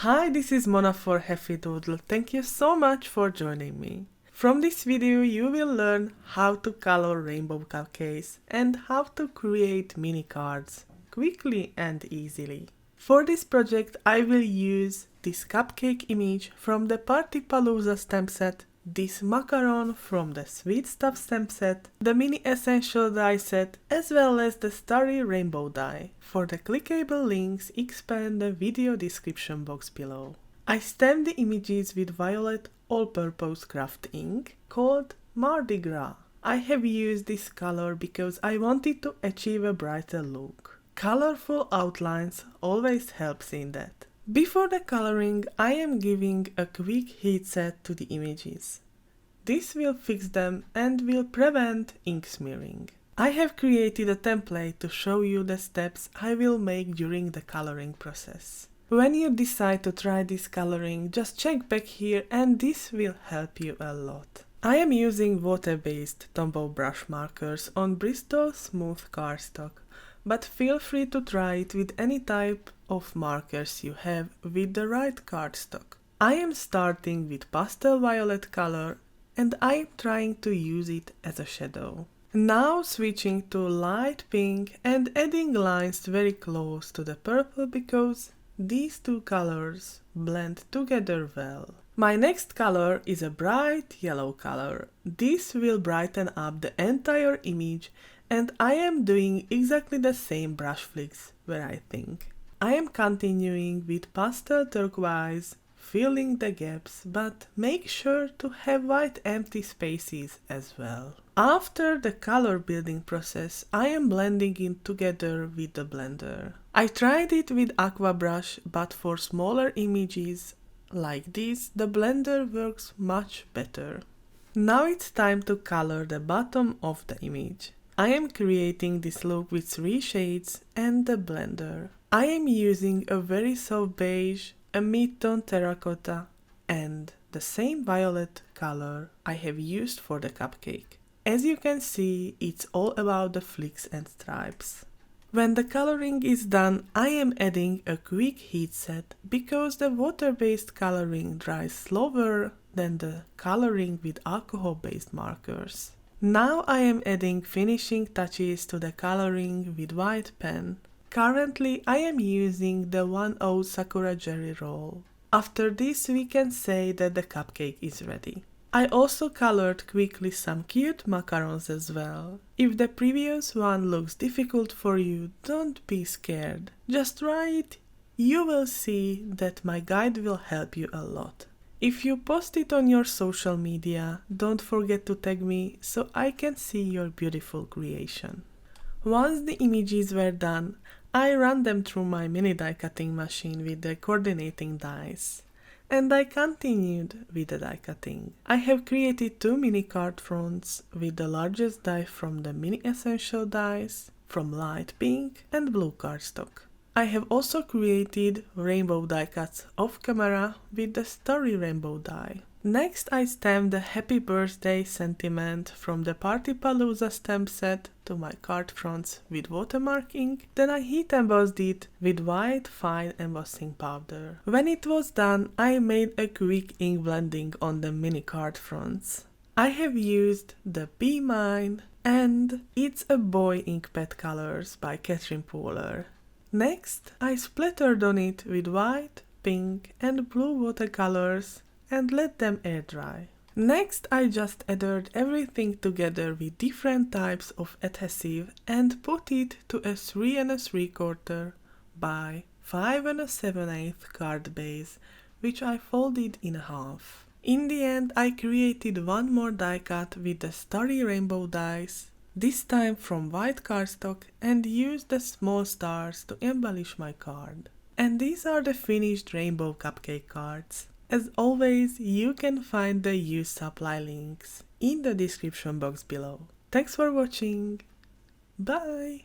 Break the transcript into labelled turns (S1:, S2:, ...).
S1: Hi, this is Mona for Heffy Doodle. Thank you so much for joining me. From this video you will learn how to color rainbow cupcakes and how to create mini cards quickly and easily. For this project I will use this cupcake image from the Palooza stamp set, this macaron from the Sweet Stuff stamp set, the mini essential die set, as well as the Starry Rainbow Die. For the clickable links, expand the video description box below. I stamped the images with violet all-purpose craft ink called Mardi Gras. I have used this color because I wanted to achieve a brighter look. Colorful outlines always helps in that. Before the coloring, I am giving a quick heat set to the images. This will fix them and will prevent ink smearing. I have created a template to show you the steps I will make during the coloring process. When you decide to try this coloring, just check back here and this will help you a lot. I am using water-based Tombow brush markers on Bristol Smooth cardstock, but feel free to try it with any type of markers you have with the right cardstock. I am starting with pastel violet color and I am trying to use it as a shadow. Now switching to light pink and adding lines very close to the purple because these two colors blend together well. My next color is a bright yellow color. This will brighten up the entire image and I am doing exactly the same brush flicks where I think. I am continuing with pastel turquoise, filling the gaps, but make sure to have white empty spaces as well. After the color building process, I am blending it together with the blender. I tried it with aqua brush, but for smaller images like this, the blender works much better. Now it's time to color the bottom of the image. I am creating this look with 3 shades and the blender. I am using a very soft beige, a mid-tone terracotta and the same violet color I have used for the cupcake. As you can see, it's all about the flicks and stripes. When the coloring is done, I am adding a quick heat set because the water-based coloring dries slower than the coloring with alcohol-based markers. Now I am adding finishing touches to the coloring with white pen. Currently I am using the 1/0 Sakura Jerry roll. After this we can say that the cupcake is ready. I also colored quickly some cute macarons as well. If the previous one looks difficult for you, don't be scared. Just try it. You will see that my guide will help you a lot. If you post it on your social media, don't forget to tag me so I can see your beautiful creation. Once the images were done, I ran them through my mini die cutting machine with the coordinating dies. And I continued with the die cutting. I have created 2 mini card fronts with the largest die from the mini essential dies from light pink and blue cardstock. I have also created rainbow die cuts off camera with the Starry Rainbow Die. Next I stamped the happy birthday sentiment from the Palooza stamp set to my card fronts with watermark ink, then I heat embossed it with white fine embossing powder. When it was done, I made a quick ink blending on the mini card fronts. I have used the Be Mine and It's a Boy ink pad colors by Catherine Pooler. Next, I splattered on it with white, pink and blue watercolors and let them air dry. Next, I just adhered everything together with different types of adhesive and put it to a 3 3/4 by 5 7/8 card base, which I folded in half. In the end, I created one more die cut with the Starry Rainbow dies, this time from white cardstock, and used the small stars to embellish my card. And these are the finished rainbow cupcake cards. As always, you can find the used supply links in the description box below. Thanks for watching. Bye!